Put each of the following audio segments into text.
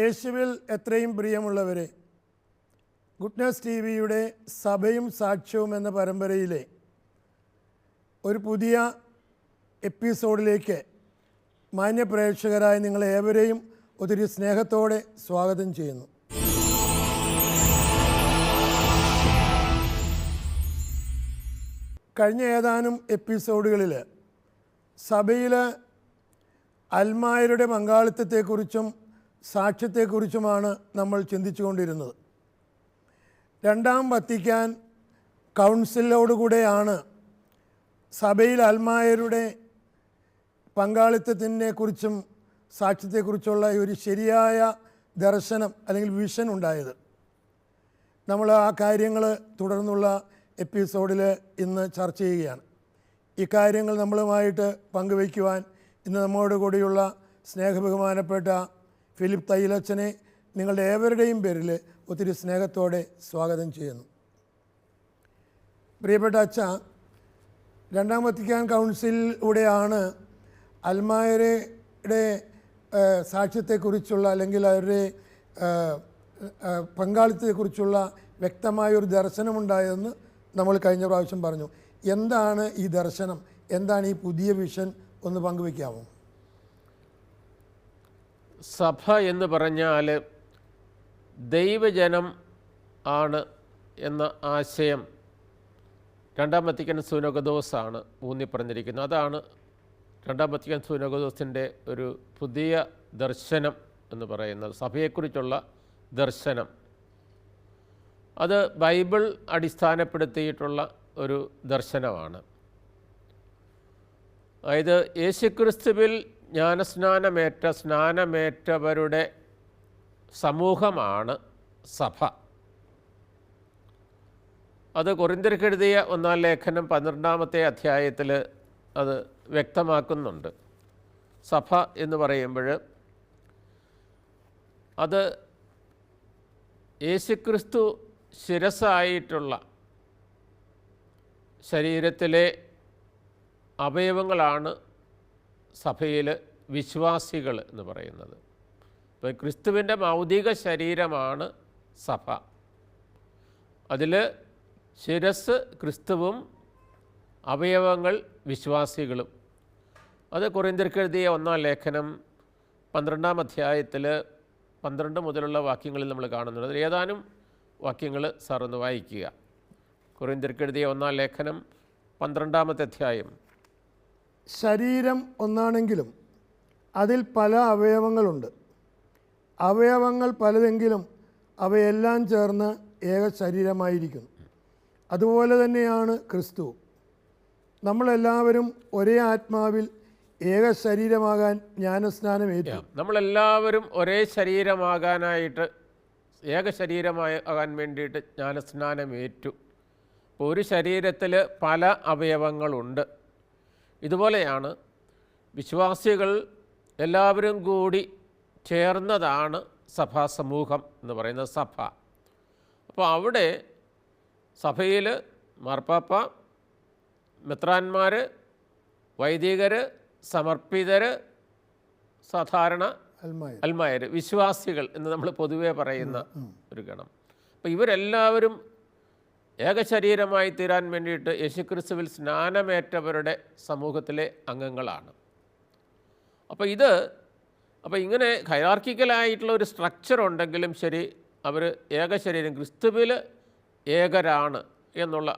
യേശുവിൽ എത്രയും പ്രിയമുള്ളവരെ, ഗുഡ്നസ് ടി വിയുടെ സഭയും സാക്ഷ്യവും എന്ന പരമ്പരയിലെ ഒരു പുതിയ എപ്പിസോഡിലേക്ക് മാന്യപ്രേക്ഷകരായ നിങ്ങളേവരെയും ഒത്തിരി സ്നേഹത്തോടെ സ്വാഗതം ചെയ്യുന്നു. കഴിഞ്ഞ ഏതാനും എപ്പിസോഡുകളിൽ സഭയിൽ അൽമായരുടെ പങ്കാളിത്തത്തെക്കുറിച്ചും സാക്ഷ്യത്തെക്കുറിച്ചുമാണ് നമ്മൾ ചിന്തിച്ചുകൊണ്ടിരുന്നത്. രണ്ടാം വത്തിക്കാൻ കൗൺസിലോടുകൂടെയാണ് സഭയിൽ അൽമായരുടെ പങ്കാളിത്തത്തിനെക്കുറിച്ചും സാക്ഷ്യത്തെക്കുറിച്ചുള്ള ഒരു ശരിയായ ദർശനം അല്ലെങ്കിൽ വിഷൻ ഉണ്ടായത്. നമ്മൾ ആ കാര്യങ്ങൾ തുടർന്നുള്ള എപ്പിസോഡിൽ ഇന്ന് ചർച്ച ചെയ്യുകയാണ്. ഈ കാര്യങ്ങൾ നമ്മളുമായിട്ട് പങ്കുവയ്ക്കുവാൻ ഇന്ന് നമ്മോട് കൂടിയുള്ള സ്നേഹബഹുമാനപ്പെട്ട ഫിലിപ്പ് തൈലച്ചനെ നിങ്ങളുടെ ഏവരുടെയും പേരിൽ ഒത്തിരി സ്നേഹത്തോടെ സ്വാഗതം ചെയ്യുന്നു. പ്രിയപ്പെട്ട അച്ഛ, രണ്ടാം വത്തിക്കാൻ കൗൺസിലിലൂടെയാണ് അൽമായരുടെ സാക്ഷ്യത്തെക്കുറിച്ചുള്ള അല്ലെങ്കിൽ അവരുടെ പങ്കാളിത്തത്തെക്കുറിച്ചുള്ള വ്യക്തമായൊരു ദർശനമുണ്ടായതെന്ന് നമ്മൾ കഴിഞ്ഞ പ്രാവശ്യം പറഞ്ഞു. എന്താണ് ഈ ദർശനം? എന്താണ് ഈ പുതിയ വിഷൻ? ഒന്ന് പങ്കുവയ്ക്കാമോ? സഭ എന്ന് പറഞ്ഞാൽ ദൈവജനം ആണ് എന്ന ആശയം രണ്ടാം വത്തിക്കാൻ സുനോഗദോസാണ് ഊന്നിപ്പറഞ്ഞിരിക്കുന്നത്. അതാണ് രണ്ടാം വത്തിക്കാൻ സുനോഗദോസിൻ്റെ ഒരു പുതിയ ദർശനം എന്ന് പറയുന്നത്, സഭയെക്കുറിച്ചുള്ള ദർശനം. അത് ബൈബിൾ അടിസ്ഥാനപ്പെടുത്തിയിട്ടുള്ള ഒരു ദർശനമാണ്. അതായത് യേശുക്രിസ്തുവിൽ സ്നാനമേറ്റവരുടെ സമൂഹമാണ് സഭ. അത് കൊരിന്ത്യർക്കെഴുതിയ 1-ാം ലേഖനം 12-ാമത്തെ അധ്യായത്തിൽ അത് വ്യക്തമാക്കുന്നുണ്ട്. സഭ എന്ന് പറയുമ്പോൾ അത് യേശുക്രിസ്തു ശിരസ്സായിട്ടുള്ള ശരീരത്തിലെ അവയവങ്ങളാണ് സഭയിൽ വിശ്വാസികൾ എന്ന് പറയുന്നത്. ഇപ്പോൾ ക്രിസ്തുവിൻ്റെ ഭൗതിക ശരീരമാണ് സഭ. അതിൽ ശിരസ് ക്രിസ്തുവും അവയവങ്ങൾ വിശ്വാസികളും. അത് കൊരിന്ത്യർക്കെഴുതിയ 1-ാം ലേഖനം 12-ാം അധ്യായത്തിൽ 12 മുതലുള്ള വാക്യങ്ങളിൽ നമ്മൾ കാണുന്നുണ്ട്. അതിൽ ഏതാനും വാക്യങ്ങൾ സാർ ഒന്ന് വായിക്കുക. കൊരിന്ത്യർക്കെഴുതിയ 1-ാം ലേഖനം 12-ാമത്തെ അധ്യായം. ശരീരം ഒന്നാണെങ്കിലും അതിൽ പല അവയവങ്ങളുണ്ട്. അവയവങ്ങൾ പലതെങ്കിലും അവയെല്ലാം ചേർന്ന് ഏക ശരീരമായിരിക്കുന്നു. അതുപോലെ തന്നെയാണ് ക്രിസ്തു. നമ്മളെല്ലാവരും ഒരേ ആത്മാവിൽ ഏക ശരീരമാകാൻ ജ്ഞാനസ്നാനമേറ്റു. നമ്മളെല്ലാവരും ഒരേ ശരീരമാകാനായിട്ട് ഏക ശരീരമാകാൻ വേണ്ടിയിട്ട് ജ്ഞാനസ്നാനമേറ്റു. ഒരു ശരീരത്തിൽ പല അവയവങ്ങളുണ്ട്. ഇതുപോലെയാണ് വിശ്വാസികൾ എല്ലാവരും കൂടി ചേർന്നതാണ് സഭാസമൂഹം എന്ന് പറയുന്നത്, സഭ. അപ്പോൾ അവിടെ സഭയിൽ മാർപ്പാപ്പ, മെത്രാന്മാർ, വൈദികർ, സമർപ്പിതർ, സാധാരണ അൽമായർ, വിശ്വാസികൾ എന്ന് നമ്മൾ പൊതുവെ പറയുന്ന ഒരു ഗണം. അപ്പോൾ ഇവരെല്ലാവരും ഏകശരീരമായി തീരാൻ വേണ്ടിയിട്ട് യേശുക്രിസ്തുവിൽ സ്നാനമേറ്റവരുടെ സമൂഹത്തിലെ അംഗങ്ങളാണ്. അപ്പോൾ ഇങ്ങനെ ഹൈറാർക്കിക്കലായിട്ടുള്ള ഒരു സ്ട്രക്ചർ ഉണ്ടെങ്കിലും ശരി, അവർ ഏകശരീരം ക്രിസ്തുവിൽ ഏകരാണ് എന്നുള്ള.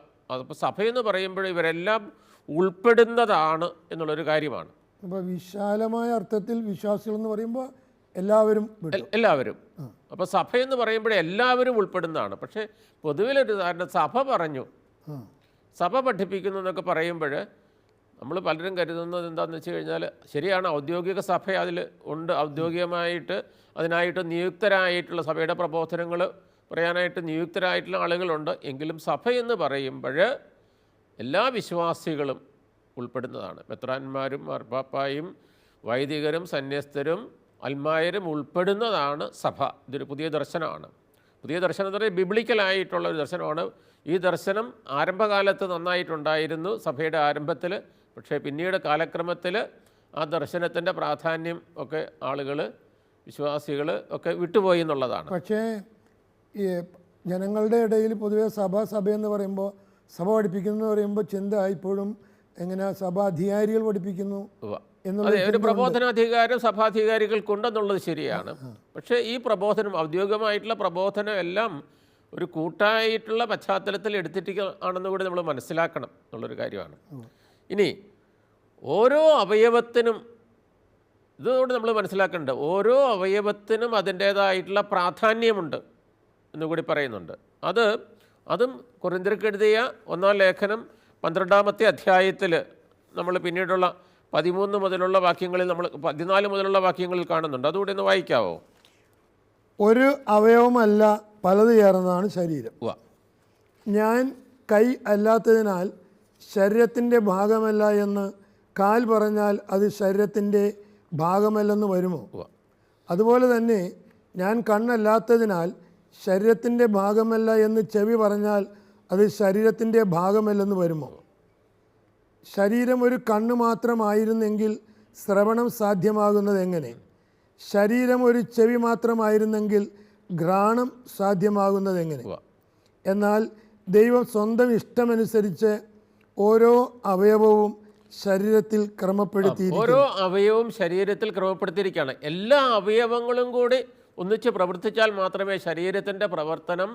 അപ്പോൾ സഭയെന്ന് പറയുമ്പോൾ ഇവരെല്ലാം ഉൾപ്പെടുന്നതാണ് എന്നുള്ളൊരു കാര്യമാണ്. അപ്പോൾ വിശാലമായ അർത്ഥത്തിൽ വിശ്വാസികൾ എന്ന് പറയുമ്പോൾ എല്ലാവരും. അപ്പോൾ സഭയെന്ന് പറയുമ്പോൾ എല്ലാവരും ഉൾപ്പെടുന്നതാണ്. പക്ഷേ പൊതുവിലൊരു ധാരണ സഭ പറഞ്ഞു, സഭ പഠിപ്പിക്കുന്നു എന്നൊക്കെ പറയുമ്പോൾ നമ്മൾ പലരും കരുതുന്നത് എന്താണെന്ന് വെച്ച് കഴിഞ്ഞാൽ, ശരിയാണ്, ഔദ്യോഗിക സഭ അതിൽ ഉണ്ട്, ഔദ്യോഗികമായിട്ട് അതിനായിട്ട് നിയുക്തരായിട്ടുള്ള സഭയുടെ പ്രബോധനങ്ങൾ പറയാനായിട്ട് നിയുക്തരായിട്ടുള്ള ആളുകളുണ്ട്. എങ്കിലും സഭയെന്ന് പറയുമ്പോൾ എല്ലാ വിശ്വാസികളും ഉൾപ്പെടുന്നതാണ്. മെത്രാന്മാരും മാർപ്പാപ്പായും വൈദികരും സന്യസ്തരും അൽമായരും ഉൾപ്പെടുന്നതാണ് സഭ. ഇതൊരു പുതിയ ദർശനമാണ്. പുതിയ ദർശനം എന്ന് പറയുന്നത് ബിബ്ലിക്കലായിട്ടുള്ള ഒരു ദർശനമാണ്. ഈ ദർശനം ആരംഭകാലത്ത് നന്നായിട്ടുണ്ടായിരുന്നു സഭയുടെ ആരംഭത്തിൽ. പക്ഷേ പിന്നീട് കാലക്രമത്തിൽ ആ ദർശനത്തിൻ്റെ പ്രാധാന്യം ഒക്കെ ആളുകൾ വിശ്വാസികൾ ഒക്കെ വിട്ടുപോയി എന്നുള്ളതാണ്. പക്ഷേ ഈ ജനങ്ങളുടെ ഇടയിൽ പൊതുവെ സഭ എന്ന് പറയുമ്പോൾ സഭ പഠിപ്പിക്കുന്നു എന്ന് പറയുമ്പോൾ ചിന്ത ഇപ്പോഴും എങ്ങനെ സഭാധികാരികൾ പഠിപ്പിക്കുന്നു അതെ, ഒരു പ്രബോധനാധികാരം സഭാധികാരികൾക്കുണ്ടെന്നുള്ളത് ശരിയാണ്. പക്ഷേ ഈ പ്രബോധനം, ഔദ്യോഗികമായിട്ടുള്ള പ്രബോധനം എല്ലാം ഒരു കൂട്ടായിട്ടുള്ള പശ്ചാത്തലത്തിൽ എടുത്തിട്ടാണെന്ന് കൂടി നമ്മൾ മനസ്സിലാക്കണം എന്നുള്ളൊരു കാര്യമാണ്. ഇനി ഓരോ അവയവത്തിനും, ഇതുകൊണ്ട് നമ്മൾ മനസ്സിലാക്കേണ്ടത്, ഓരോ അവയവത്തിനും അതിൻ്റേതായിട്ടുള്ള പ്രാധാന്യമുണ്ട് എന്നുകൂടി പറയുന്നുണ്ട്. അതും കൊരിന്ത്യർക്ക് എഴുതിയ 1-ാം ലേഖനം 12-ാമത്തെ അധ്യായത്തിൽ നമ്മൾ പിന്നീടുള്ള 13 മുതലുള്ള വാക്യങ്ങളിൽ, നമ്മൾ 14 മുതലുള്ള വാക്യങ്ങളിൽ കാണുന്നുണ്ട്. അതുകൂടി ഒന്ന് വായിക്കാവോ? ഒരു അവയവമല്ല പലത് ചേർന്നതാണ് ശരീരം. ഞാൻ കൈ അല്ലാത്തതിനാൽ ശരീരത്തിൻ്റെ ഭാഗമല്ല എന്ന് കാൽ പറഞ്ഞാൽ അത് ശരീരത്തിൻ്റെ ഭാഗമല്ലെന്ന് വരുമോ? അതുപോലെ തന്നെ ഞാൻ കണ്ണല്ലാത്തതിനാൽ ശരീരത്തിൻ്റെ ഭാഗമല്ല എന്ന് ചെവി പറഞ്ഞാൽ അത് ശരീരത്തിൻ്റെ ഭാഗമല്ലെന്ന് വരുമോ? ശരീരം ഒരു കണ്ണ് മാത്രമായിരുന്നെങ്കിൽ ശ്രവണം സാധ്യമാകുന്നത് എങ്ങനെ? ശരീരം ഒരു ചെവി മാത്രമായിരുന്നെങ്കിൽ ഘ്രാണം സാധ്യമാകുന്നത് എങ്ങനെ? എന്നാൽ ദൈവം സ്വന്തം ഇഷ്ടമനുസരിച്ച് ഓരോ അവയവവും ശരീരത്തിൽ ക്രമപ്പെടുത്തിയിരിക്കുന്നു. ഓരോ അവയവവും ശരീരത്തിൽ ക്രമപ്പെടുത്തിയിരിക്കുകയാണ്. എല്ലാ അവയവങ്ങളും കൂടി ഒന്നിച്ച് പ്രവർത്തിച്ചാൽ മാത്രമേ ശരീരത്തിൻ്റെ പ്രവർത്തനം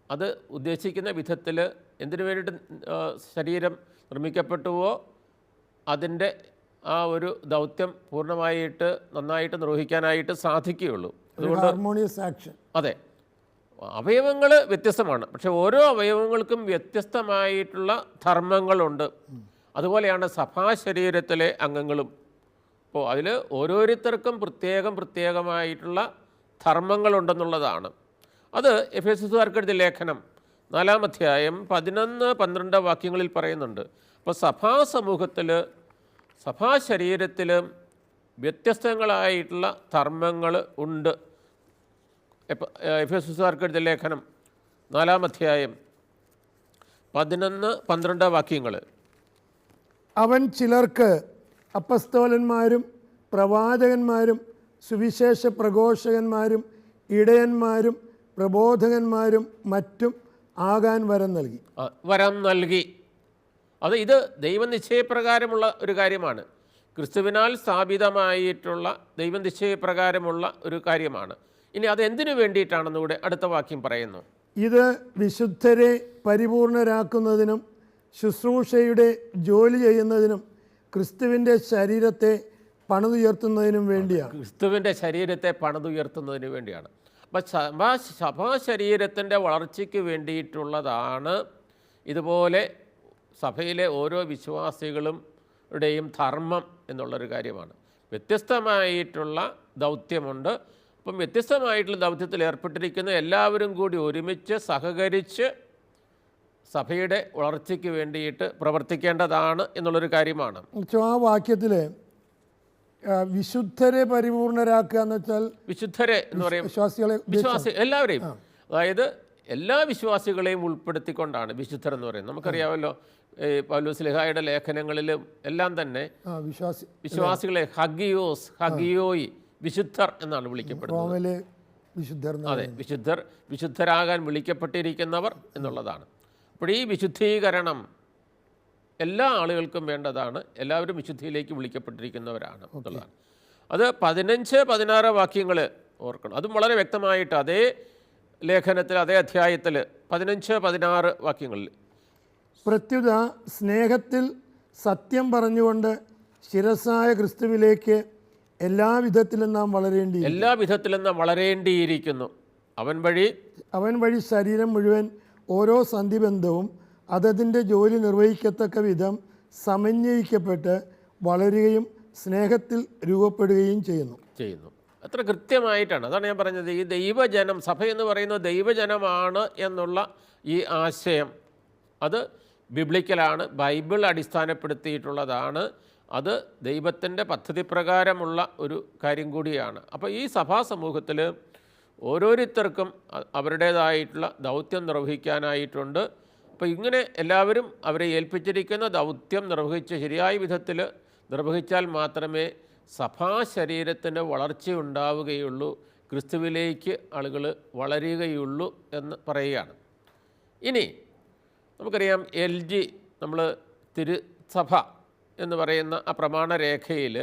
അത് ഉദ്ദേശിക്കുന്ന വിധത്തിൽ, എന്തിനു വേണ്ടിയിട്ട് ശരീരം നിർമ്മിക്കപ്പെട്ടുവോ അതിൻ്റെ ആ ഒരു ദൗത്യം പൂർണ്ണമായിട്ട് നന്നായിട്ട് നിർവഹിക്കാനായിട്ട് സാധിക്കുകയുള്ളൂ. അതുകൊണ്ട് ഹാർമോണിയസ് ആക്ഷൻ. അതെ, അവയവങ്ങൾ വ്യത്യസ്തമാണ്, പക്ഷേ ഓരോ അവയവങ്ങൾക്കും വ്യത്യസ്തമായിട്ടുള്ള ധർമ്മങ്ങളുണ്ട്. അതുപോലെയാണ് സഭാശരീരത്തിലെ അംഗങ്ങളും. അപ്പോൾ അതിൽ ഓരോരുത്തർക്കും പ്രത്യേകമായിട്ടുള്ള ധർമ്മങ്ങളുണ്ടെന്നുള്ളതാണ്. അത് എഫെസസുകാർക്ക് എഴുതിയ ലേഖനം 4-ാം അധ്യായം 11-12 വാക്യങ്ങളിൽ പറയുന്നുണ്ട്. അപ്പോൾ സഭാസമൂഹത്തിൽ, സഭാശരീരത്തിൽ വ്യത്യസ്തങ്ങളായിട്ടുള്ള ധർമ്മങ്ങൾ ഉണ്ട്. എഫെസസുകാർക്ക് എഴുതിയ ലേഖനം 4-ാം അധ്യായം 11-12 വാക്യങ്ങൾ. അവൻ ചിലർക്ക് അപ്പസ്തോലന്മാരും പ്രവാചകന്മാരും സുവിശേഷ പ്രഘോഷകന്മാരും ഇടയന്മാരും പ്രബോധകന്മാരും മറ്റും ആകാൻ വരം നൽകി. ഇത് ദൈവനിശ്ചയപ്രകാരമുള്ള ഒരു കാര്യമാണ്. ക്രിസ്തുവിനാൽ സ്ഥാപിതമായിട്ടുള്ള ദൈവനിശ്ചയപ്രകാരമുള്ള ഒരു കാര്യമാണ്. ഇനി അത് എന്തിനു വേണ്ടിയിട്ടാണെന്ന് കൂടെ അടുത്ത വാക്യം പറയുന്നു. ഇത് വിശുദ്ധരെ പരിപൂർണരാക്കുന്നതിനും ശുശ്രൂഷയുടെ ജോലി ചെയ്യുന്നതിനും ക്രിസ്തുവിൻ്റെ ശരീരത്തെ പണിതുയർത്തുന്നതിനും വേണ്ടിയാണ്. ക്രിസ്തുവിൻ്റെ ശരീരത്തെ പണിതുയർത്തുന്നതിന് വേണ്ടിയാണ്. അപ്പം സഭാശരീരത്തിൻ്റെ വളർച്ചയ്ക്ക് വേണ്ടിയിട്ടുള്ളതാണ് ഇതുപോലെ സഭയിലെ ഓരോ വിശ്വാസികളുടെയും ധർമ്മം എന്നുള്ളൊരു കാര്യമാണ്. വ്യത്യസ്തമായിട്ടുള്ള ദൗത്യമുണ്ട്. അപ്പം വ്യത്യസ്തമായിട്ടുള്ള ദൗത്യത്തിൽ ഏർപ്പെട്ടിരിക്കുന്ന എല്ലാവരും കൂടി ഒരുമിച്ച് സഹകരിച്ച് സഭയുടെ വളർച്ചയ്ക്ക് വേണ്ടിയിട്ട് പ്രവർത്തിക്കേണ്ടതാണ് എന്നുള്ളൊരു കാര്യമാണ്. ആ വാക്യത്തിൽ വിശുദ്ധരെ പരിപൂർണരാക്കുക എന്ന് വെച്ചാൽ വിശുദ്ധരെ എന്ന് പറയും എല്ലാവരെയും, അതായത് എല്ലാ വിശ്വാസികളെയും ഉൾപ്പെടുത്തിക്കൊണ്ടാണ് വിശുദ്ധർ എന്ന് പറയുന്നത്. നമുക്കറിയാമല്ലോ, പൗലോസ് ശ്ലീഹായുടെ ലേഖനങ്ങളിലും എല്ലാം തന്നെ വിശ്വാസികളെ ഹഗിയോയി വിശുദ്ധർ എന്നാണ് വിളിക്കപ്പെടുന്നത്. അതെ, വിശുദ്ധരാകാൻ വിളിക്കപ്പെട്ടിരിക്കുന്നവർ എന്നുള്ളതാണ്. അപ്പോൾ ഈ വിശുദ്ധീകരണം എല്ലാ ആളുകൾക്കും വേണ്ടതാണ്. എല്ലാവരും വിശുദ്ധിയിലേക്ക് വിളിക്കപ്പെട്ടിരിക്കുന്നവരാണ് എന്നുള്ളതാണ്. അത് 15-16 വാക്യങ്ങൾ ഓർക്കണം. അതും വളരെ വ്യക്തമായിട്ട് അതേ ലേഖനത്തിൽ, അതേ അധ്യായത്തിൽ 15-16 വാക്യങ്ങളിൽ, പ്രത്യുത സ്നേഹത്തിൽ സത്യം പറഞ്ഞുകൊണ്ട് ശിരസ്സായ ക്രിസ്തുവിലേക്ക് എല്ലാവിധത്തിലും നാം വളരേണ്ടിയിരിക്കുന്നു. അവൻ വഴി ശരീരം മുഴുവൻ ഓരോ സന്ധിബന്ധവും അതതിൻ്റെ ജോലി നിർവഹിക്കത്തക്ക വിധം സമന്വയിക്കപ്പെട്ട് വളരുകയും സ്നേഹത്തിൽ രൂപപ്പെടുകയും ചെയ്യുന്നു. അത്ര കൃത്യമായിട്ടാണ്. അതാണ് ഞാൻ പറഞ്ഞത്, ഈ ദൈവജനം, സഭ എന്ന് പറയുന്നത് ദൈവജനമാണ് എന്നുള്ള ഈ ആശയം അത് ബിബ്ലിക്കലാണ്, ബൈബിൾ അടിസ്ഥാനപ്പെടുത്തിയിട്ടുള്ളതാണ്. അത് ദൈവത്തിൻ്റെ പദ്ധതി പ്രകാരമുള്ള ഒരു കാര്യം കൂടിയാണ്. അപ്പോൾ ഈ സഭാ സമൂഹത്തിൽ ഓരോരുത്തർക്കും അവരുടേതായിട്ടുള്ള ദൗത്യം നിർവഹിക്കാനായിട്ടുണ്ട്. അപ്പോൾ ഇങ്ങനെ എല്ലാവരും അവരെ ഏൽപ്പിച്ചിരിക്കുന്ന ദൗത്യം ശരിയായ വിധത്തിൽ നിർവഹിച്ചാൽ മാത്രമേ സഭാശരീരത്തിൻ്റെ വളർച്ചയുണ്ടാവുകയുള്ളൂ, ക്രിസ്തുവിലേക്ക് ആളുകൾ വളരുകയുള്ളൂ എന്ന് പറയുകയാണ്. ഇനി നമുക്കറിയാം LG നമ്മൾ തിരുസഭ എന്ന് പറയുന്ന ആ പ്രമാണരേഖയിൽ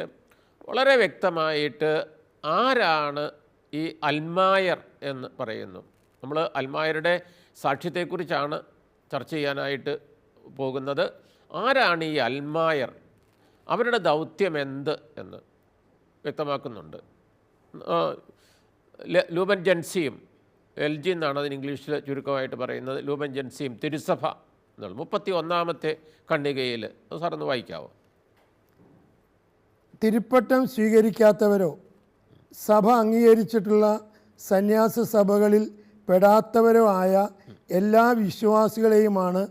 വളരെ വ്യക്തമായിട്ട് ആരാണ് ഈ അൽമായർ എന്ന് പറയുന്നു. നമ്മൾ അൽമായരുടെ സാക്ഷ്യത്തെക്കുറിച്ചാണ് ചർച്ച ചെയ്യാനായിട്ട് പോകുന്നത്. ആരാണ് ഈ അൽമായർ, അവരുടെ ദൗത്യം എന്ത് എന്ന് വ്യക്തമാക്കുന്നുണ്ട്. ലൂബൻ ജൻസിയും LG എന്നാണ് അതിന് ഇംഗ്ലീഷിൽ ചുരുക്കമായിട്ട് പറയുന്നത്. ലൂബൻ ജൻസിയും തിരുസഭ എന്നുള്ള 31-ാമത്തെ ഖണ്ഡികയിൽ അത് സാറൊന്ന് വായിക്കാവോ? തിരുപ്പട്ടം സ്വീകരിക്കാത്തവരോ സഭ അംഗീകരിച്ചിട്ടുള്ള സന്യാസ സഭകളിൽ പെടാത്തവരോ ആയ എല്ലാ വിശ്വാസികളെയുമാണ്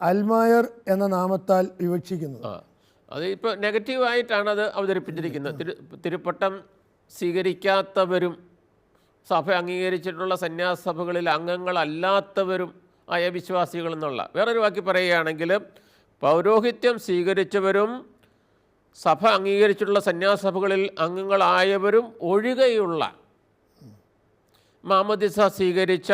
അൽമായർ എന്ന നാമത്താൽ വിവക്ഷിക്കുന്നത്. അത് ഇപ്പോൾ നെഗറ്റീവായിട്ടാണ് അത് അവതരിപ്പിച്ചിരിക്കുന്നത്. തിരുപ്പട്ടം സ്വീകരിക്കാത്തവരും സഭ അംഗീകരിച്ചിട്ടുള്ള സന്യാസ സഭകളിൽ അംഗങ്ങളല്ലാത്തവരും ആയ വിശ്വാസികൾ എന്നുള്ള. വേറൊരു വാക്കി പറയുകയാണെങ്കിൽ പൗരോഹിത്യം സ്വീകരിച്ചവരും സഭ അംഗീകരിച്ചിട്ടുള്ള സന്യാസ സഭകളിൽ അംഗങ്ങളായവരും ഒഴികെയുള്ള മാമോദിസ സ്വീകരിച്ച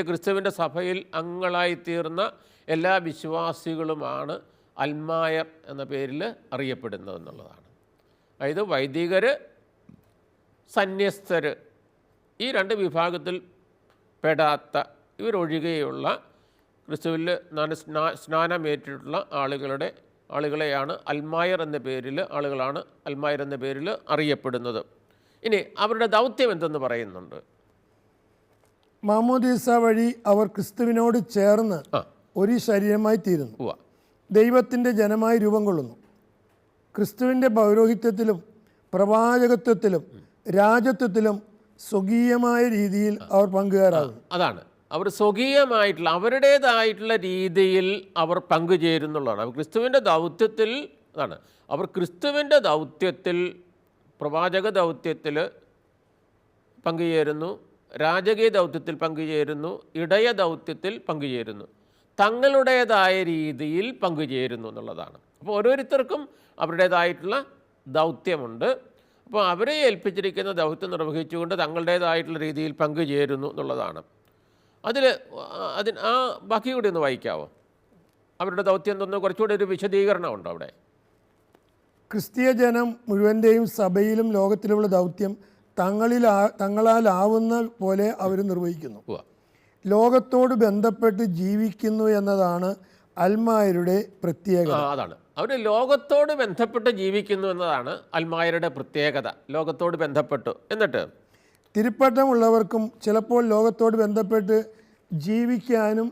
ക്രിസ്തുവിൻ്റെ സഭയിൽ അംഗങ്ങളായിത്തീർന്ന എല്ലാ വിശ്വാസികളുമാണ് അൽമായർ എന്ന പേരിൽ അറിയപ്പെടുന്നത് എന്നുള്ളതാണ്. അതായത് വൈദികർ, സന്യസ്തർ, ഈ രണ്ട് വിഭാഗത്തിൽ പെടാത്ത ഇവരൊഴികെയുള്ള ക്രിസ്തുവിൽ സ്നാനമേറ്റിട്ടുള്ള ആളുകളെയാണ് അൽമായർ എന്ന പേരിൽ അൽമായർ എന്ന പേരിൽ അറിയപ്പെടുന്നത്. ഇനി അവരുടെ ദൗത്യം എന്തെന്ന് പറയുന്നുണ്ട്. മാമോദീസ വഴി അവർ ക്രിസ്തുവിനോട് ചേർന്ന് ഒരു ശരീരമായി തീരുന്നു, ദൈവത്തിൻ്റെ ജനമായി രൂപം കൊള്ളുന്നു. ക്രിസ്തുവിൻ്റെ പൗരോഹിത്യത്തിലും പ്രവാചകത്വത്തിലും രാജത്വത്തിലും സ്വകീയമായ രീതിയിൽ അവർ പങ്കുകാരാകുന്നു. അതാണ് അവർ സ്വകീയമായിട്ടുള്ള അവരുടേതായിട്ടുള്ള രീതിയിൽ അവർ പങ്കുചേരുന്നുള്ളതാണ്. അവർ ക്രിസ്തുവിൻ്റെ ദൗത്യത്തിൽ അതാണ് അവർ ക്രിസ്തുവിൻ്റെ ദൗത്യത്തിൽ, പ്രവാചക ദൗത്യത്തിൽ പങ്കുചേരുന്നു, രാജകീയ ദൗത്യത്തിൽ പങ്കുചേരുന്നു, ഇടയ ദൗത്യത്തിൽ പങ്കുചേരുന്നു, തങ്ങളുടേതായ രീതിയിൽ പങ്കുചേരുന്നു എന്നുള്ളതാണ്. അപ്പോൾ ഓരോരുത്തർക്കും അവരുടേതായിട്ടുള്ള ദൗത്യമുണ്ട്. അപ്പോൾ അവരെ ഏൽപ്പിച്ചിരിക്കുന്ന ദൗത്യം നിർവഹിച്ചുകൊണ്ട് തങ്ങളുടേതായിട്ടുള്ള രീതിയിൽ പങ്കുചേരുന്നു എന്നുള്ളതാണ്. ആ ബാക്കി കൂടി ഒന്ന് വായിക്കാവോ? അവരുടെ ദൗത്യം എന്തൊന്ന് കുറച്ചുകൂടി ഒരു വിശദീകരണം ഉണ്ടോ അവിടെ? ക്രിസ്തീയ ജനം മുഴുവൻ്റെയും സഭയിലും ലോകത്തിലുമുള്ള ദൗത്യം തങ്ങളാലാവുന്ന പോലെ അവർ നിർവഹിക്കുന്നു. ലോകത്തോട് ബന്ധപ്പെട്ട് ജീവിക്കുന്നു എന്നതാണ് അൽമായരുടെ പ്രത്യേകത. അതാണ് അവർ ലോകത്തോട് ബന്ധപ്പെട്ട് ജീവിക്കുന്നു എന്നതാണ് അൽമായരുടെ പ്രത്യേകത. ലോകത്തോട് ബന്ധപ്പെട്ടു. എന്നിട്ട് തിരുപ്പട്ടമുള്ളവർക്കും ചിലപ്പോൾ ലോകത്തോട് ബന്ധപ്പെട്ട് ജീവിക്കാനും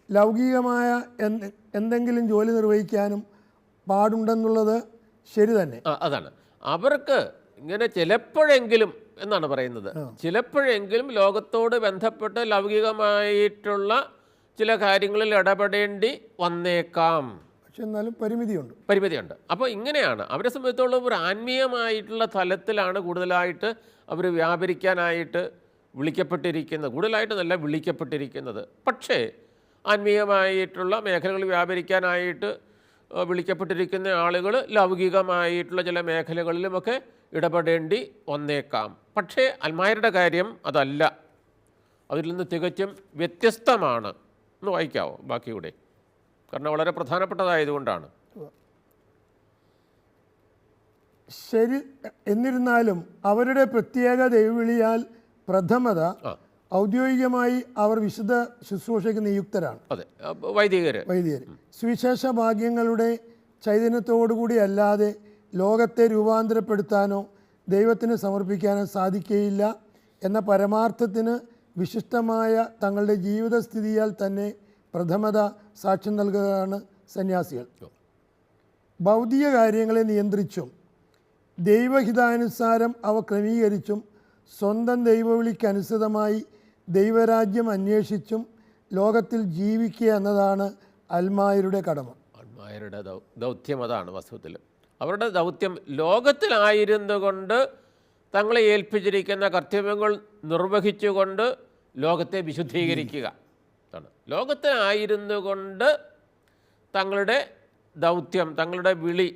ലൗകികമായ എന്തെങ്കിലും ജോലി നിർവഹിക്കാനും പാടുണ്ടെന്നുള്ളത് ശരി തന്നെ. അതാണ് അവർക്ക് ഇങ്ങനെ ചിലപ്പോഴെങ്കിലും എന്നാണ് പറയുന്നത്. ചിലപ്പോഴെങ്കിലും ലോകത്തോട് ബന്ധപ്പെട്ട് ലൗകികമായിട്ടുള്ള ചില കാര്യങ്ങളിൽ ഇടപെടേണ്ടി വന്നേക്കാം. പക്ഷെ എന്നാലും പരിമിതിയുണ്ട്. അപ്പോൾ ഇങ്ങനെയാണ് അവരെ സംബന്ധിച്ചോളം ഒരു ആത്മീയമായിട്ടുള്ള തലത്തിലാണ് കൂടുതലായിട്ട് അവർ വ്യാപരിക്കാനായിട്ട് വിളിക്കപ്പെട്ടിരിക്കുന്നത്. പക്ഷേ ആത്മീയമായിട്ടുള്ള മേഖലകൾ വ്യാപരിക്കാനായിട്ട് വിളിക്കപ്പെട്ടിരിക്കുന്ന ആളുകൾ ലൗകികമായിട്ടുള്ള ചില മേഖലകളിലുമൊക്കെ ഇടപെടേണ്ടി വന്നേക്കാം. പക്ഷേ അൽമായരുടെ കാര്യം അതല്ല, അതിൽ നിന്ന് തികച്ചും വ്യത്യസ്തമാണ്. ഒന്ന് വായിക്കാവോ ബാക്കി കൂടെ? കാരണം വളരെ പ്രധാനപ്പെട്ടതായതുകൊണ്ടാണ്. ശരി, എന്നിരുന്നാലും അവരുടെ പ്രത്യേക ദൈവവിളിയാൽ പ്രഥമത ഔദ്യോഗികമായി അവർ വിശുദ്ധ ശുശ്രൂഷയ്ക്ക് നിയുക്തരാണ്. അതെ, വൈദികർ സുവിശേഷ ഭാഗ്യങ്ങളുടെ ചൈതന്യത്തോടുകൂടി അല്ലാതെ ലോകത്തെ രൂപാന്തരപ്പെടുത്താനോ ദൈവത്തിന് സമർപ്പിക്കാനോ സാധിക്കുകയില്ല എന്ന പരമാർത്ഥത്തിന് വിശിഷ്ടമായ തങ്ങളുടെ ജീവിതസ്ഥിതിയാൽ തന്നെ പ്രഥമത സാക്ഷ്യം നൽകുകയാണ് സന്യാസികൾ. ഭൗതിക കാര്യങ്ങളെ നിയന്ത്രിച്ചും ദൈവഹിതാനുസാരം അവ ക്രമീകരിച്ചും സ്വന്തം ദൈവവിളിക്കനുസൃതമായി ദൈവരാജ്യം അന്വേഷിച്ചും ലോകത്തിൽ ജീവിക്കുക എന്നതാണ് അൽമായരുടെ കടമ. അൽമായരുടെ ദൗത്യം അതാണ്. വാസ്തവത്തിൽ അവരുടെ ദൗത്യം ലോകത്തിലായിരുന്നു കൊണ്ട് തങ്ങളെ ഏൽപ്പിച്ചിരിക്കുന്ന കർത്തവ്യങ്ങൾ നിർവഹിച്ചുകൊണ്ട് ലോകത്തെ വിശുദ്ധീകരിക്കുക ആണ്. ലോകത്തിലായിരുന്നു കൊണ്ട് തങ്ങളുടെ ദൗത്യം, തങ്ങളുടെ വിളി,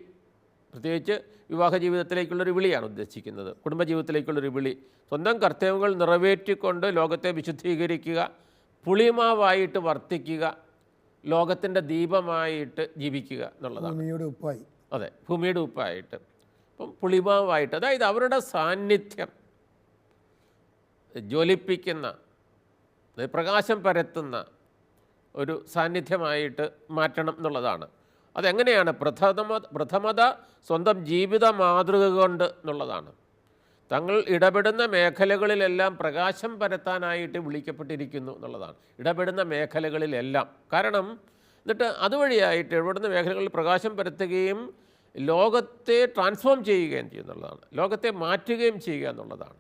പ്രത്യേകിച്ച് വിവാഹ ജീവിതത്തിലേക്കുള്ളൊരു വിളിയാണ് ഉദ്ദേശിക്കുന്നത്, കുടുംബജീവിതത്തിലേക്കുള്ളൊരു വിളി. സ്വന്തം കർത്തവ്യങ്ങൾ നിറവേറ്റിക്കൊണ്ട് ലോകത്തെ വിശുദ്ധീകരിക്കുക, പുളിമാവായിട്ട് വർത്തിക്കുക, ലോകത്തിൻ്റെ ദീപമായിട്ട് ജീവിക്കുക എന്നുള്ളതാണ്. ഭൂമിയുടെ ഉപ്പായി. അതെ, ഭൂമിയുടെ ഉപ്പായിട്ട്. അപ്പം പുളിമാവായിട്ട്, അതായത് അവരുടെ സാന്നിധ്യം ജ്വലിപ്പിക്കുന്ന, പ്രകാശം പരത്തുന്ന ഒരു സാന്നിധ്യമായിട്ട് മാറ്റണം എന്നുള്ളതാണ്. അതെങ്ങനെയാണ്? പ്രഥമത സ്വന്തം ജീവിത മാതൃക കൊണ്ട് എന്നുള്ളതാണ്. തങ്ങൾ ഇടപെടുന്ന മേഖലകളിലെല്ലാം പ്രകാശം പരത്താനായിട്ട് വിളിക്കപ്പെട്ടിരിക്കുന്നു എന്നുള്ളതാണ്. ഇടപെടുന്ന മേഖലകളിലെല്ലാം. കാരണം എന്നിട്ട് അതുവഴിയായിട്ട് ഇടപെടുന്ന മേഖലകളിൽ പ്രകാശം പരത്തുകയും ലോകത്തെ ട്രാൻസ്ഫോം ചെയ്യുകയും ചെയ്യുന്നുള്ളതാണ്, ലോകത്തെ മാറ്റുകയും ചെയ്യുക എന്നുള്ളതാണ്.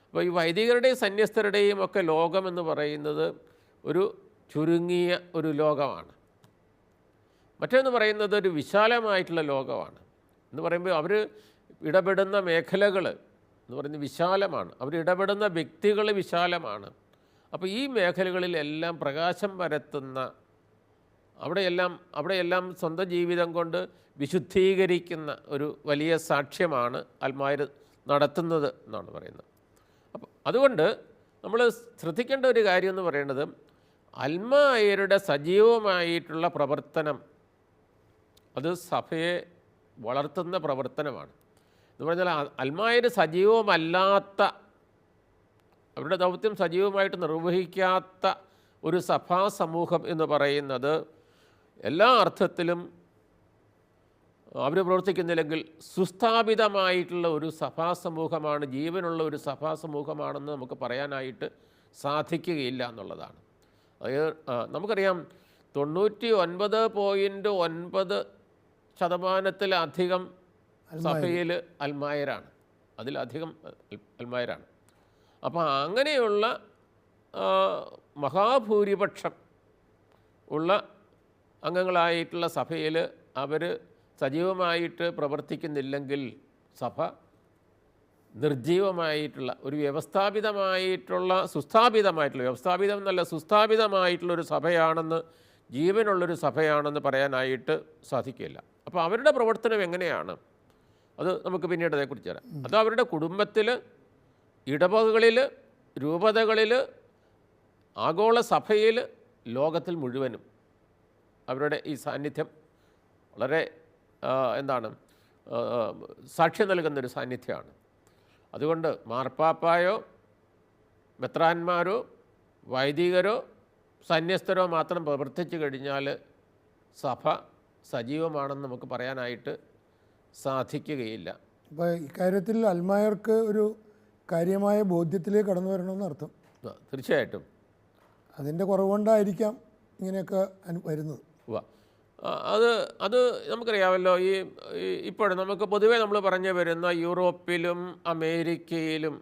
അപ്പോൾ ഈ വൈദികരുടെയും സന്യസ്തരുടെയും ഒക്കെ ലോകം എന്ന് പറയുന്നത് ഒരു ചുരുങ്ങിയ ഒരു ലോകമാണ്. മറ്റൊന്ന് പറയുന്നത് ഒരു വിശാലമായിട്ടുള്ള ലോകമാണ്. എന്ന് പറയുമ്പോൾ അവർ ഇടപെടുന്ന മേഖലകൾ എന്ന് പറയുന്നത് വിശാലമാണ്, അവർ ഇടപെടുന്ന വ്യക്തികൾ വിശാലമാണ്. അപ്പോൾ ഈ മേഖലകളിലെല്ലാം പ്രകാശം പരത്തുന്ന, അവിടെയെല്ലാം സ്വന്തം ജീവിതം കൊണ്ട് വിശുദ്ധീകരിക്കുന്ന ഒരു വലിയ സാക്ഷ്യമാണ് അൽമായർ നടത്തുന്നത് എന്നാണ് പറയുന്നത്. അപ്പോൾ അതുകൊണ്ട് നമ്മൾ ശ്രദ്ധിക്കേണ്ട ഒരു കാര്യം എന്ന് പറയുന്നത്, അൽമായരുടെ സജീവമായിട്ടുള്ള പ്രവർത്തനം അത് സഭയെ വളർത്തുന്ന പ്രവർത്തനമാണ്. എന്ന് പറഞ്ഞാൽ അൽമായർ സജീവമല്ലാത്ത, അവരുടെ ദൗത്യം സജീവമായിട്ട് നിർവഹിക്കാത്ത ഒരു സഭാ സമൂഹം എന്ന് പറയുന്നത് എല്ലാ അർത്ഥത്തിലും അവർ പ്രവർത്തിക്കുന്നില്ലെങ്കിൽ സുസ്ഥാപിതമായിട്ടുള്ള ഒരു സഭാ സമൂഹമാണ്, ജീവനുള്ള ഒരു സഭാ സമൂഹമാണെന്ന് നമുക്ക് പറയാനായിട്ട് സാധിക്കുകയില്ല എന്നുള്ളതാണ്. അതായത് നമുക്കറിയാം 99.9% സഭയിൽ അൽമായരാണ്, അതിലധികം അൽമായരാണ്. അപ്പോൾ അങ്ങനെയുള്ള മഹാഭൂരിപക്ഷം ഉള്ള അംഗങ്ങളായിട്ടുള്ള സഭയിൽ അവർ സജീവമായിട്ട് പ്രവർത്തിക്കുന്നില്ലെങ്കിൽ സഭ നിർജീവമായിട്ടുള്ള ഒരു വ്യവസ്ഥാപിതമായിട്ടുള്ള, സുസ്ഥാപിതമായിട്ടുള്ള, വ്യവസ്ഥാപിതം എന്നല്ല സുസ്ഥാപിതമായിട്ടുള്ളൊരു സഭയാണെന്ന്, ജീവനുള്ളൊരു സഭയാണെന്ന് പറയാനായിട്ട് സാധിക്കില്ല. അപ്പോൾ അവരുടെ പ്രവർത്തനം എങ്ങനെയാണ് അത് നമുക്ക് പിന്നീട് അതേക്കുറിച്ച് തരാം. അത് അവരുടെ കുടുംബത്തിൽ, ഇടവകകളിൽ, രൂപതകളിൽ, ആഗോള സഭയിൽ, ലോകത്തിൽ മുഴുവനും അവരുടെ ഈ സാന്നിധ്യം വളരെ സാക്ഷ്യം നൽകുന്നൊരു സാന്നിധ്യമാണ്. അതുകൊണ്ട് മാർപ്പാപ്പായോ മെത്രാന്മാരോ വൈദികരോ സന്യസ്തരോ മാത്രം പ്രവർത്തിച്ചു കഴിഞ്ഞാൽ സഭ സജീവമാണെന്ന് നമുക്ക് പറയാനായിട്ട് സാധിക്കുകയില്ല. അപ്പോൾ ഇക്കാര്യത്തിൽ അൽമായർക്ക് ഒരു കാര്യമായ ബോധ്യത്തിലേക്ക് കടന്നു വരണമെന്ന് അർത്ഥം. തീർച്ചയായിട്ടും അതിൻ്റെ കുറവുകൊണ്ടായിരിക്കാം ഇങ്ങനെയൊക്കെ വരുന്നത്. അത് നമുക്കറിയാമല്ലോ. ഇപ്പോഴും നമുക്ക് പൊതുവേ നമ്മൾ പറഞ്ഞു വരുന്ന യൂറോപ്പിലും അമേരിക്കയിലും,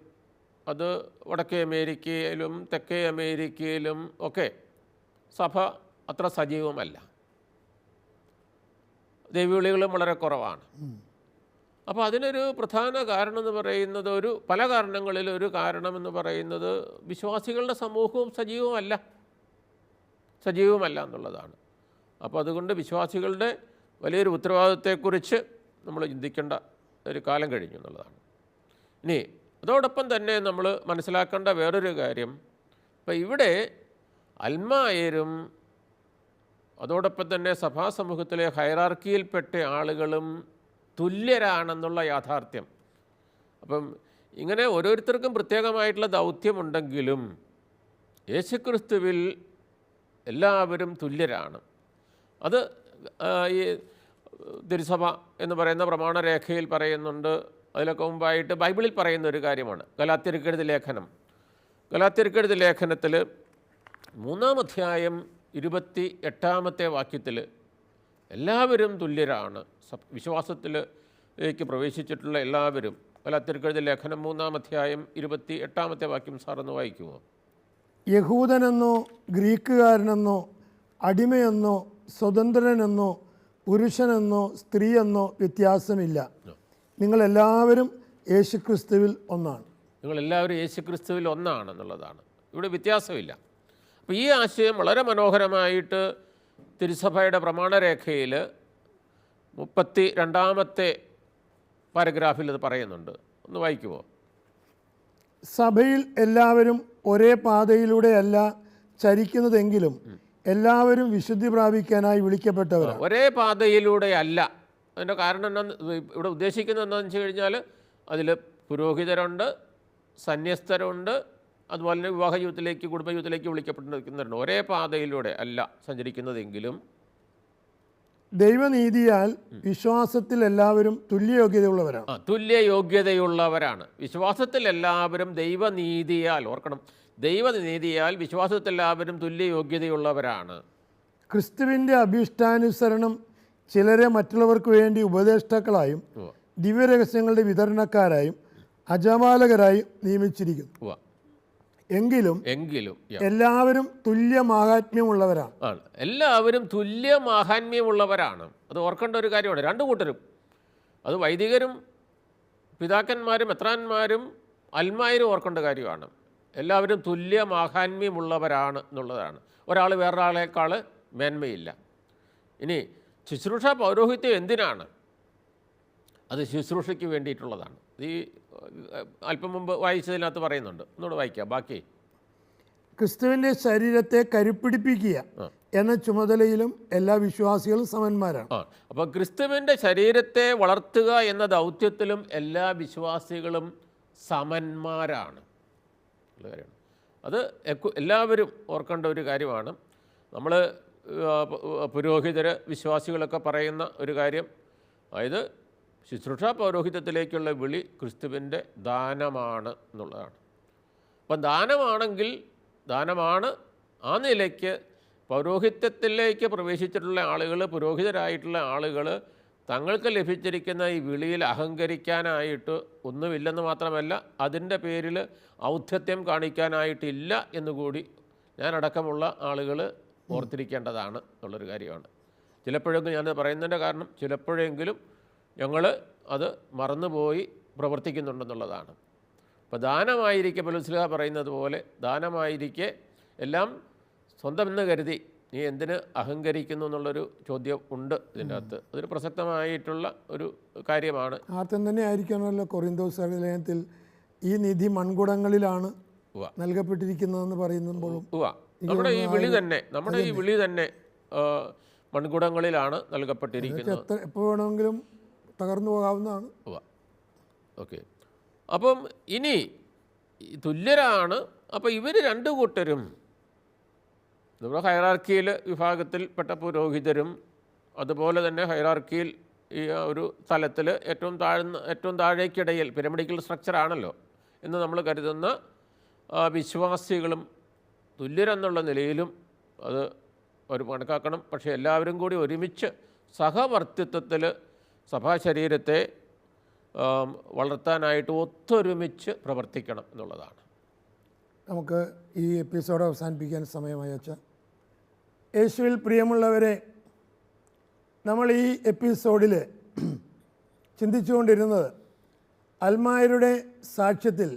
അത് വടക്കേ അമേരിക്കയിലും തെക്കേ അമേരിക്കയിലും ഒക്കെ സഭ അത്ര സജീവമല്ല, ദൈവവിളികളും വളരെ കുറവാണ്. അപ്പോൾ അതിനൊരു പ്രധാന കാരണം എന്ന് പറയുന്നത്, പല കാരണങ്ങളിൽ ഒരു കാരണമെന്ന് പറയുന്നത് വിശ്വാസികളുടെ സമൂഹവും സജീവമല്ല എന്നുള്ളതാണ്. അപ്പോൾ അതുകൊണ്ട് വിശ്വാസികളുടെ വലിയൊരു ഉത്തരവാദിത്വത്തെക്കുറിച്ച് നമ്മൾ ചിന്തിക്കേണ്ട ഒരു കാലം കഴിഞ്ഞു എന്നുള്ളതാണ്. ഇനി അതോടൊപ്പം തന്നെ നമ്മൾ മനസ്സിലാക്കേണ്ട വേറൊരു കാര്യം, ഇപ്പം ഇവിടെ അൽമായരും അതോടൊപ്പം തന്നെ സഭാസമൂഹത്തിലെ ഹൈറാർക്കിയിൽപ്പെട്ട ആളുകളും തുല്യരാണെന്നുള്ള യാഥാർത്ഥ്യം. അപ്പം ഇങ്ങനെ ഓരോരുത്തർക്കും പ്രത്യേകമായിട്ടുള്ള ദൗത്യമുണ്ടെങ്കിലും യേശുക്രിസ്തുവിൽ എല്ലാവരും തുല്യരാണ്. അത് ഈ തിരുസഭ എന്ന് പറയുന്ന പ്രമാണരേഖയിൽ പറയുന്നുണ്ട്. അതിലൊക്കെ മുമ്പായിട്ട് ബൈബിളിൽ പറയുന്ന ഒരു കാര്യമാണ് ഗലാത്യർക്കെഴുതിയ ലേഖനം. ഗലാത്യർക്കെഴുതിയ ലേഖനത്തിൽ 3-ാം അധ്യായം 28-ാമത്തെ വാക്യത്തിൽ എല്ലാവരും തുല്യരാണ്, വിശ്വാസത്തിലേക്ക് പ്രവേശിച്ചിട്ടുള്ള എല്ലാവരും. ഗലാത്യർക്കെഴുതിയ ലേഖനം 3-ാം അധ്യായം 28-ാമത്തെ വാക്യം സാറൊന്ന് വായിക്കുമോ? യഹൂദനെന്നോ ഗ്രീക്കുകാരനെന്നോ അടിമയെന്നോ സ്വതന്ത്രനെന്നോ പുരുഷനെന്നോ സ്ത്രീയെന്നോ വ്യത്യാസമില്ല, നിങ്ങളെല്ലാവരും യേശുക്രിസ്തുവിൽ ഒന്നാണ്. നിങ്ങളെല്ലാവരും യേശുക്രിസ്തുവിൽ ഒന്നാണെന്നുള്ളതാണ്, ഇവിടെ വ്യത്യാസമില്ല. അപ്പോൾ ഈ ആശയം വളരെ മനോഹരമായിട്ട് തിരുസഭയുടെ പ്രമാണരേഖയിൽ 32-ാമത്തെ പാരഗ്രാഫിൽ അത് പറയുന്നുണ്ട്. ഒന്ന് വായിക്കുമോ? സഭയിൽ എല്ലാവരും ഒരേ പാതയിലൂടെയല്ല ചരിക്കുന്നതെങ്കിലും എല്ലാവരും വിശുദ്ധി പ്രാപിക്കാനായി വിളിക്കപ്പെട്ടവരാണ്. ഒരേ പാതയിലൂടെ അല്ല. അതിൻ്റെ കാരണം എന്താണെന്ന് ഇവിടെ ഉദ്ദേശിക്കുന്നത് എന്താണെന്ന് വെച്ച് കഴിഞ്ഞാൽ അതിൽ പുരോഹിതരുണ്ട്, സന്യസ്തരുണ്ട്, അതുപോലെ തന്നെ വിവാഹ ജീവിതത്തിലേക്ക് കുടുംബജീവിതത്തിലേക്ക് വിളിക്കപ്പെട്ടിരിക്കുന്നവരുണ്ട്. ഒരേ പാതയിലൂടെ അല്ല സഞ്ചരിക്കുന്നതെങ്കിലും ദൈവനീതിയാൽ വിശ്വാസത്തിൽ എല്ലാവരും തുല്യയോഗ്യതയുള്ളവരാണ്. തുല്യ യോഗ്യതയുള്ളവരാണ്. വിശ്വാസത്തിൽ എല്ലാവരും ദൈവനീതിയാൽ, ഓർക്കണം, ദൈവനീതിയാൽ വിശ്വാസത്തിൽ എല്ലാവരും തുല്യ യോഗ്യതയുള്ളവരാണ്. ക്രിസ്തുവിൻ്റെ അഭീഷ്ടാനുസരണം ചിലരെ മറ്റുള്ളവർക്ക് വേണ്ടി ഉപദേഷ്ടാക്കളായും ദിവ്യരഹസ്യങ്ങളുടെ വിതരണക്കാരായും അജപാലകരായും നിയമിച്ചിരിക്കുന്നു. എങ്കിലും എല്ലാവരും തുല്യ മാഹാത്മ്യമുള്ളവരാണ്. എല്ലാവരും തുല്യ മാഹാത്മ്യമുള്ളവരാണ്. അത് ഓർക്കേണ്ട ഒരു കാര്യമാണ്. രണ്ടു കൂട്ടരും, അത് വൈദികരും പിതാക്കന്മാരും മെത്രാന്മാരും അൽമായരും ഓർക്കേണ്ട കാര്യമാണ്. എല്ലാവരും തുല്യ മാഹാത്മ്യമുള്ളവരാണ് എന്നുള്ളതാണ്. ഒരാൾ വേറൊരാളേക്കാൾ മേന്മയില്ല. ഇനി ശുശ്രൂഷ പൗരോഹിത്യം എന്തിനാണ്? അത് ശുശ്രൂഷയ്ക്ക് വേണ്ടിയിട്ടുള്ളതാണ്. ഈ അല്പം മുമ്പ് വായിച്ചതിനകത്ത് പറയുന്നുണ്ട്. ഒന്നുകൂടെ വായിക്കാം ബാക്കി. ക്രിസ്തുവിൻ്റെ ശരീരത്തെ കരുപ്പിടിപ്പിക്കുക എന്ന ചുമതലയിലും എല്ലാ വിശ്വാസികളും സമന്മാരാണ്. അപ്പോൾ ക്രിസ്തുവിൻ്റെ ശരീരത്തെ വളർത്തുക എന്ന ദൗത്യത്തിലും എല്ലാ വിശ്വാസികളും സമന്മാരാണ്. അത് എല്ലാവരും ഓർക്കേണ്ട ഒരു കാര്യമാണ്. നമ്മൾ പുരോഹിതർ വിശ്വാസികളൊക്കെ പറയുന്ന ഒരു കാര്യം, അതായത് ശുശ്രൂഷ പൗരോഹിത്യത്തിലേക്കുള്ള വിളി ക്രിസ്തുവിൻ്റെ ദാനമാണ് എന്നുള്ളതാണ്. അപ്പം ദാനമാണെങ്കിൽ, ദാനമാണ് ആ നിലയ്ക്ക് പൗരോഹിത്യത്തിലേക്ക് പ്രവേശിച്ചിട്ടുള്ള ആളുകൾ, പുരോഹിതരായിട്ടുള്ള ആളുകൾ തങ്ങൾക്ക് ലഭിച്ചിരിക്കുന്ന ഈ വിളിയിൽ അഹങ്കരിക്കാനായിട്ട് ഒന്നുമില്ലെന്ന് മാത്രമല്ല, അതിൻ്റെ പേരിൽ ഔദ്ധത്യം കാണിക്കാനായിട്ടില്ല എന്നുകൂടി ഞാനടക്കമുള്ള ആളുകൾ ഓർത്തിരിക്കേണ്ടതാണ് എന്നുള്ളൊരു കാര്യമാണ്. ചിലപ്പോഴൊക്കെ ഞാനത് പറയുന്നതിൻ്റെ കാരണം ചിലപ്പോഴെങ്കിലും ഞങ്ങൾ അത് മറന്നുപോയി പ്രവർത്തിക്കുന്നുണ്ടെന്നുള്ളതാണ്. അപ്പോൾ ദാനമായിരിക്കെ പൗലോസ് പറയുന്നത് പോലെ ദാനമായിരിക്കെ എല്ലാം സ്വന്തമെന്ന് കരുതി നീ എന്തിന് അഹങ്കരിക്കുന്നു എന്നുള്ളൊരു ചോദ്യം ഉണ്ട് ഇതിൻ്റെ അകത്ത്. അതൊരു പ്രസക്തമായിട്ടുള്ള ഒരു കാര്യമാണ്. ആർത്തം തന്നെ ആയിരിക്കണമല്ലോ കൊറിന്തോസ് ലേഖനത്തിൽ ഈ നിധി മൺകുടങ്ങളിലാണ് നൽകപ്പെട്ടിരിക്കുന്നതെന്ന് പറയുമ്പോഴും നമ്മുടെ ഈ വിളി തന്നെ മൺകുടങ്ങളിലാണ് നൽകപ്പെട്ടിരിക്കുന്നത്. എപ്പോൾ വേണമെങ്കിലും തകർന്നു പോകാവുന്നതാണ്. ഓക്കെ. അപ്പം ഇനി തുല്യരാണ്. അപ്പോൾ ഇവർ രണ്ടു കൂട്ടരും നമ്മുടെ ഹൈറാർക്കിയിൽ വിഭാഗത്തിൽപ്പെട്ട പുരോഹിതരും അതുപോലെ തന്നെ ഹൈറാർക്കിയിൽ ഈ ഒരു തലത്തിൽ ഏറ്റവും താഴേക്കിടയിൽ പിരമിഡിക്കൽ സ്ട്രക്ചറാണല്ലോ എന്ന് നമ്മൾ കരുതുന്ന വിശ്വാസികളും തുല്യരെന്നുള്ള നിലയിലും അത് ഒരു കണക്കാക്കണം. പക്ഷേ എല്ലാവരും കൂടി ഒരുമിച്ച് സഹവർത്തിത്വത്തിൽ സഭാശരീരത്തെ വളർത്താനായിട്ട് ഒത്തൊരുമിച്ച് പ്രവർത്തിക്കണം എന്നുള്ളതാണ്. നമുക്ക് ഈ എപ്പിസോഡ് അവസാനിപ്പിക്കാൻ സമയമായി അച്ഛാ. യേശുവിൽ പ്രിയമുള്ളവരെ, നമ്മൾ ഈ എപ്പിസോഡിൽ ചിന്തിച്ചുകൊണ്ടിരുന്നത് അൽമായരുടെ സാക്ഷ്യത്തിൽ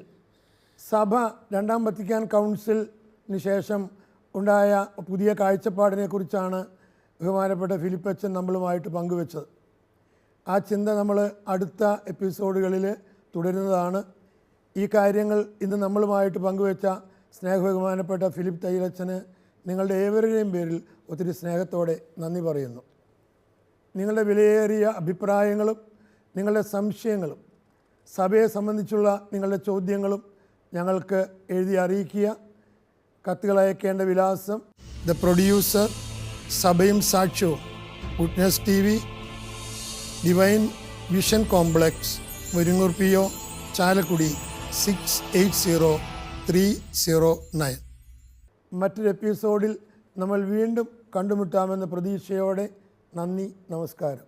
സഭ രണ്ടാം വത്തിക്കാൻ കൗൺസിലിന് ശേഷം ഉണ്ടായ പുതിയ കാഴ്ചപ്പാടിനെക്കുറിച്ചാണ് ബഹുമാനപ്പെട്ട ഫിലിപ്പച്ചൻ നമ്മളുമായിട്ട് പങ്കുവെച്ചത്. ആ ചിന്ത നമ്മൾ അടുത്ത എപ്പിസോഡുകളിൽ തുടരുന്നതാണ്. ഈ കാര്യങ്ങൾ ഇന്ന് നമ്മളുമായിട്ട് പങ്കുവെച്ച സ്നേഹബഹുമാനപ്പെട്ട ഫിലിപ്പ് തയ്യലച്ചന് നിങ്ങളുടെ ഏവരുടെയും പേരിൽ ഒത്തിരി സ്നേഹത്തോടെ നന്ദി പറയുന്നു. നിങ്ങളുടെ വിലയേറിയ അഭിപ്രായങ്ങളും നിങ്ങളുടെ സംശയങ്ങളും സഭയെ സംബന്ധിച്ചുള്ള നിങ്ങളുടെ ചോദ്യങ്ങളും ഞങ്ങൾക്ക് എഴുതി അറിയിക്കുക. കത്തുകൾ അയക്കേണ്ട വിലാസം: ദ പ്രൊഡ്യൂസർ, സഭയും സാക്ഷ്യവും, witness TV, divine vision complex, Muringoor PO, Chalakudy 680309. മറ്റൊരു എപ്പിസോഡിൽ നമ്മൾ വീണ്ടും കണ്ടുമുട്ടാമെന്ന പ്രതീക്ഷയോടെ നന്ദി, നമസ്കാരം.